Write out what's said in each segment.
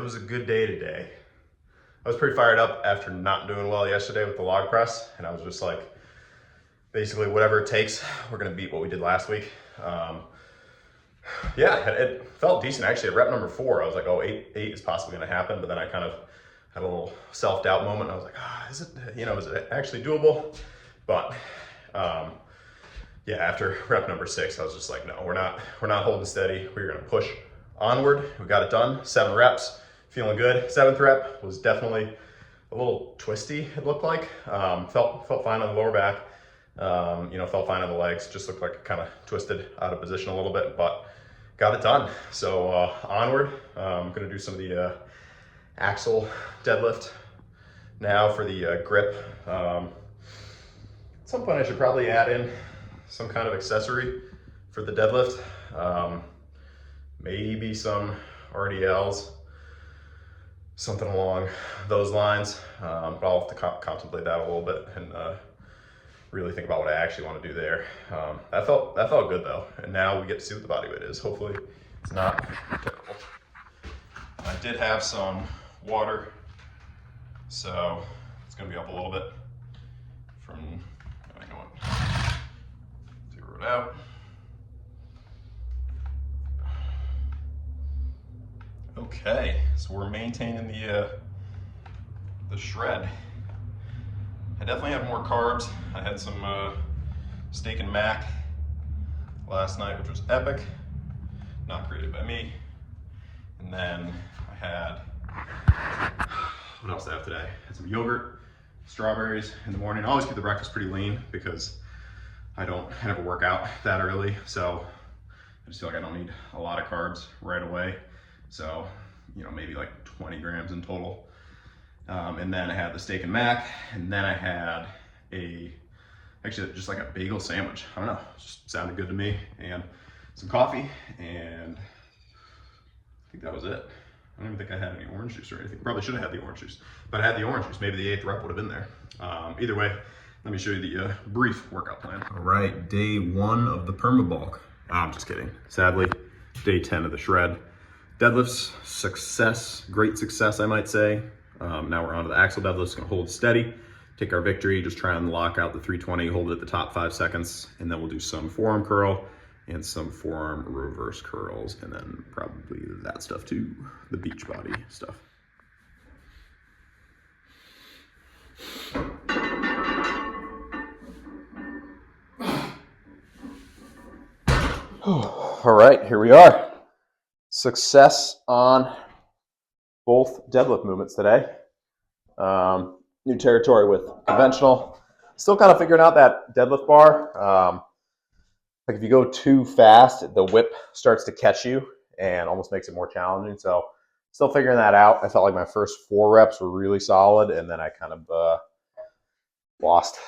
was a good day today. I was pretty fired up after not doing well yesterday with the log press, and I was just like, basically whatever it takes, we're gonna beat what we did last week. Yeah, it felt decent actually. At rep number 4, I was like, oh, eight is possibly gonna happen, but then I kind of had a little self-doubt moment. And I was like, is it actually doable? But yeah, after rep number 6, I was just like, no, we're not holding steady. We're gonna push onward. We got it done. 7 reps, feeling good. 7th rep was definitely a little twisty, it looked like. Felt fine on the lower back. Felt fine on the legs. Just looked like it kind of twisted out of position a little bit, but got it done. So onward. I'm gonna do some of the axle deadlift now for the grip. At some point I should probably add in some kind of accessory for the deadlift. Maybe some RDLs, something along those lines. But I'll have to contemplate that a little bit and really think about what I actually want to do there. That felt good though. And now we get to see what the body weight is. Hopefully it's not terrible. I did have some water, so it's gonna be up a little bit from, I know what, zero it out. Okay, so we're maintaining the shred. I definitely had more carbs. I had some steak and mac last night, which was epic. Not created by me. And then I had, what else did I have today? I had some yogurt, strawberries in the morning. I always keep the breakfast pretty lean because I never work out that early. So I just feel like I don't need a lot of carbs right away. So, maybe like 20 grams in total. And then I had the steak and mac, and then I had actually just like a bagel sandwich. I don't know, it just sounded good to me, and some coffee, and I think that was it. I don't even think I had any orange juice or anything. Probably should have had the orange juice, but I had the orange juice. Maybe the 8th rep would have been there. Either way, let me show you the brief workout plan. All right, day 1 of the perma bulk. I'm just kidding. Sadly, day 10 of the shred. Deadlifts, success, great success, I might say. Now we're on to the axle deadlifts, gonna hold steady, take our victory, just try and lock out the 320, hold it at the top 5 seconds, and then we'll do some forearm curl and some forearm reverse curls, and then probably that stuff too, the beach body stuff. All right, here we are. Success on both deadlift movements today. New territory with conventional. Still kind of figuring out that deadlift bar. Like if you go too fast, the whip starts to catch you and almost makes it more challenging. So still figuring that out. I felt like my first 4 reps were really solid, and then I kind of lost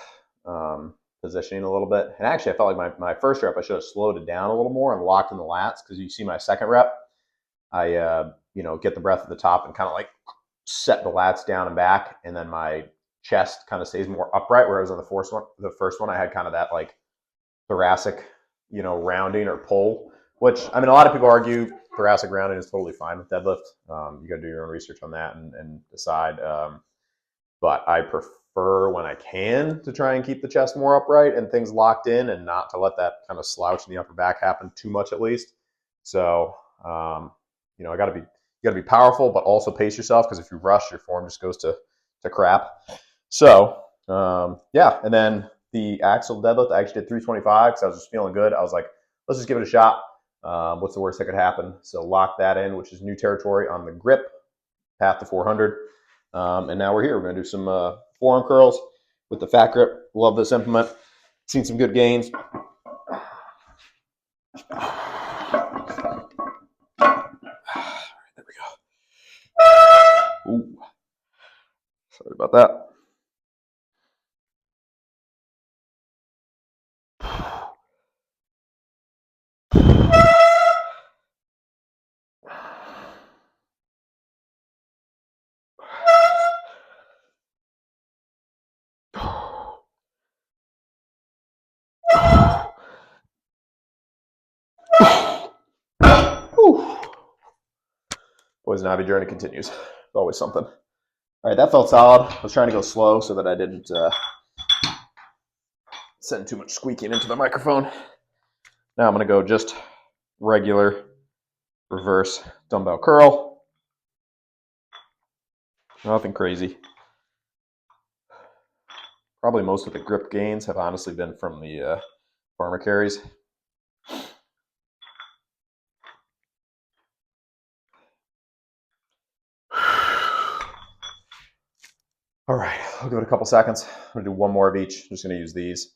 positioning a little bit. And actually I felt like my first rep, I should have slowed it down a little more and locked in the lats, because you see my 2nd rep, I get the breath at the top and kind of like set the lats down and back, and then my chest kind of stays more upright, whereas on the first one I had kind of that like thoracic, rounding or pull, which, I mean, a lot of people argue thoracic rounding is totally fine with deadlift. You got to do your own research on that and decide. But I prefer, when I can, to try and keep the chest more upright and things locked in, and not to let that kind of slouch in the upper back happen too much, at least. So, you got to be powerful, but also pace yourself, because if you rush, your form just goes to crap. So, yeah. And then the axle deadlift, I actually did 325 because I was just feeling good. I was like, let's just give it a shot. What's the worst that could happen? So lock that in, which is new territory on the grip, path to 400. And now we're here. We're going to do some forearm curls with the fat grip. Love this implement. Seen some good gains. There we go. Ooh. Sorry about that. Poison Ivy journey continues. It's always something. All right, that felt solid. I was trying to go slow so that I didn't send too much squeaking into the microphone. Now I'm going to go just regular reverse dumbbell curl. Nothing crazy. Probably most of the grip gains have honestly been from the farmer carries. All right, I'll give it a couple seconds. I'm gonna do one more of each. I'm just gonna use these.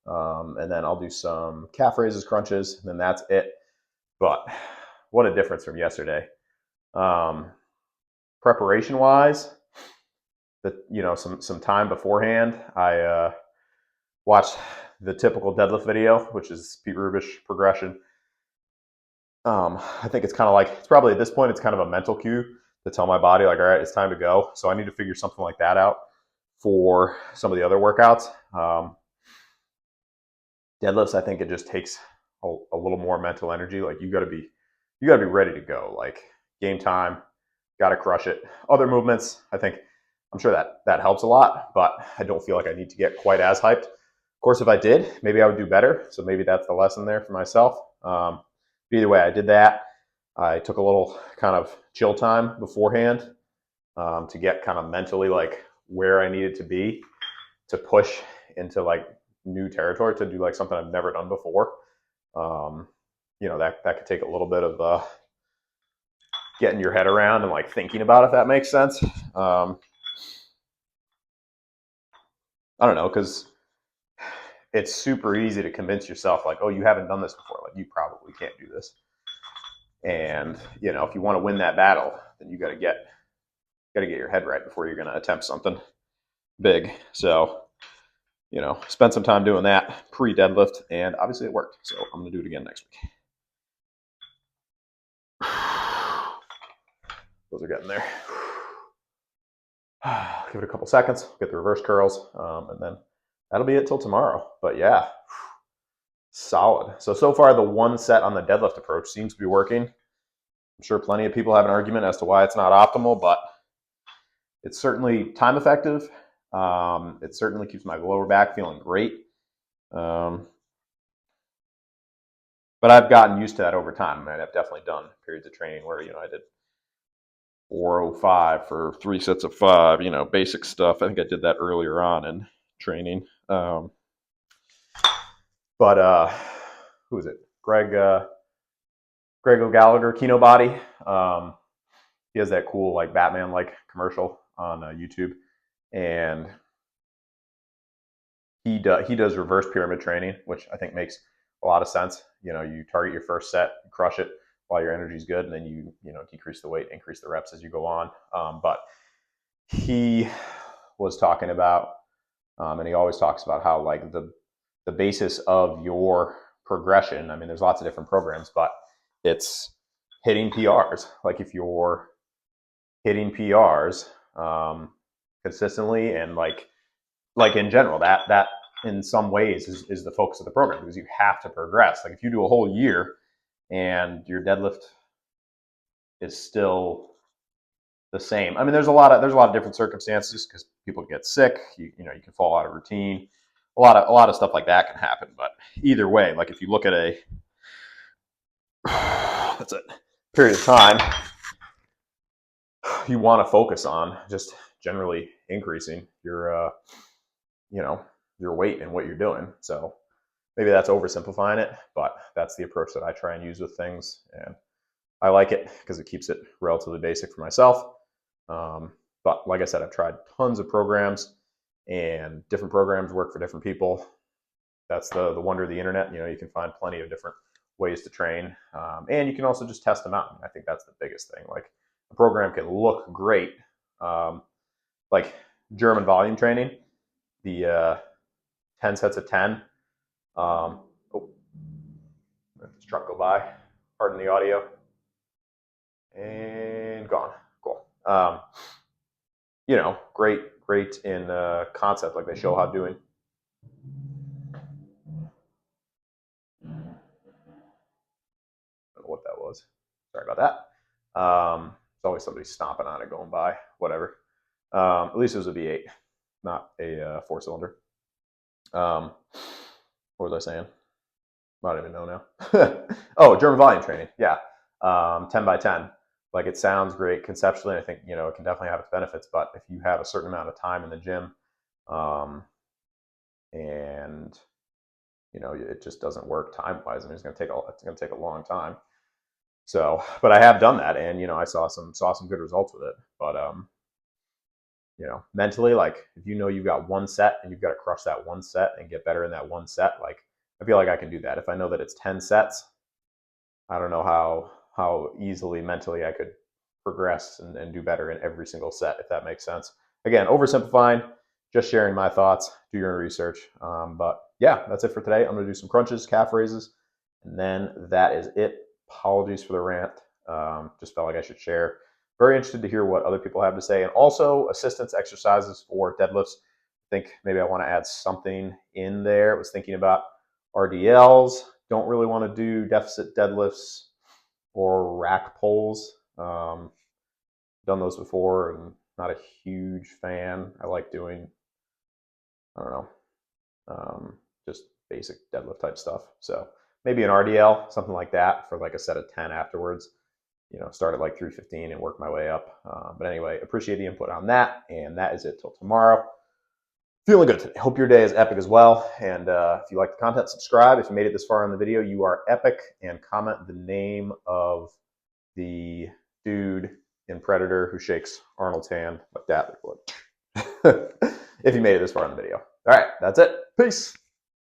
And then I'll do some calf raises, crunches, and then that's it. But what a difference from yesterday. Preparation wise, some time beforehand, I watched the typical deadlift video, which is Pete Rubish progression. I think it's kind of like, it's probably at this point, it's kind of a mental cue to tell my body, like, all right, it's time to go. So I need to figure something like that out for some of the other workouts. Deadlifts, I think it just takes a little more mental energy. Like you gotta be ready to go. Like game time, gotta crush it. Other movements, I'm sure that helps a lot, but I don't feel like I need to get quite as hyped. Of course, if I did, maybe I would do better. So maybe that's the lesson there for myself. Either way, I did that. I took a little kind of chill time beforehand to get kind of mentally like where I needed to be to push into like new territory, to do like something I've never done before. That could take a little bit of getting your head around and like thinking about it, if that makes sense. I don't know, because it's super easy to convince yourself like, oh, you haven't done this before, like you probably can't do this. And if you want to win that battle, then you got to get your head right before you're going to attempt something big. So spend some time doing that pre-deadlift, and obviously it worked. So I'm going to do it again next week. Those are getting there. Give it a couple seconds, get the reverse curls, and then that'll be it till tomorrow. But yeah, solid. So far the one set on the deadlift approach seems to be working. I'm sure plenty of people have an argument as to why it's not optimal, but it's certainly time effective. It certainly keeps my lower back feeling great. But I've gotten used to that over time. I mean, I've definitely done periods of training where, I did 405 for 3 sets of 5, basic stuff. I think I did that earlier on in training. But who is it? Greg O'Gallagher, Kino Body. He has that cool like Batman like commercial on YouTube, and he does reverse pyramid training, which I think makes a lot of sense. You target your first set, crush it while your energy is good, and then you decrease the weight, increase the reps as you go on. But he was talking about, and he always talks about how like the basis of your progression. I mean, there's lots of different programs, but it's hitting PRs. Like if you're hitting PRs consistently and like in general, that in some ways is the focus of the program, because you have to progress. Like if you do a whole year and your deadlift is still the same. I mean, there's a lot of different circumstances, because people get sick. You can fall out of routine. A lot of stuff like that can happen. But either way, like if you look at that's a period of time, you want to focus on just generally increasing your your weight and what you're doing. So maybe that's oversimplifying it, but that's the approach that I try and use with things, and I like it because it keeps it relatively basic for myself. But like I said, I've tried tons of programs, and different programs work for different people. That's the wonder of the internet. You can find plenty of different ways to train, and you can also just test them out. I think that's the biggest thing. Like a program can look great, like German volume training, the 10 sets of 10. Let this truck go by. Pardon the audio. And gone. Cool. Great in concept, like they show how doing. I don't know what that was. Sorry about that. always somebody stomping on it going by, whatever. At least it was a V8, not a 4-cylinder. What was I saying? I don't even know now. Oh, German volume training. Yeah. 10 by 10. Like, it sounds great conceptually. I think, you know, it can definitely have its benefits, but if you have a certain amount of time in the gym, and you know, it just doesn't work time wise. I mean, it's going to take a long time. So, but I have done that, and you know, I saw some good results with it. But you know, mentally, like, if you know you've got one set and you've got to crush that one set and get better in that one set, like, I feel like I can do that. If I know that it's 10 sets, I don't know how easily mentally I could progress and do better in every single set, if that makes sense. Again, oversimplifying, just sharing my thoughts. Do your own research. But yeah, that's it for today. I'm going to do some crunches, calf raises, and then that is it. Apologies for the rant. Just felt like I should share. Very interested to hear what other people have to say, and also assistance exercises for deadlifts. I think maybe I want to add something in there. I was thinking about RDLs. Don't really want to do deficit deadlifts or rack pulls. Done those before and not a huge fan. I like doing, I don't know, just basic deadlift type stuff. So maybe an RDL, something like that, for like a set of 10 afterwards. You know, start at like 315 and work my way up. But anyway, appreciate the input on that. And that is it till tomorrow. Feeling good today. Hope your day is epic as well. And if you like the content, subscribe. If you made it this far in the video, you are epic. And comment the name of the dude in Predator who shakes Arnold's hand like that. If you made it this far in the video. All right, that's it. Peace.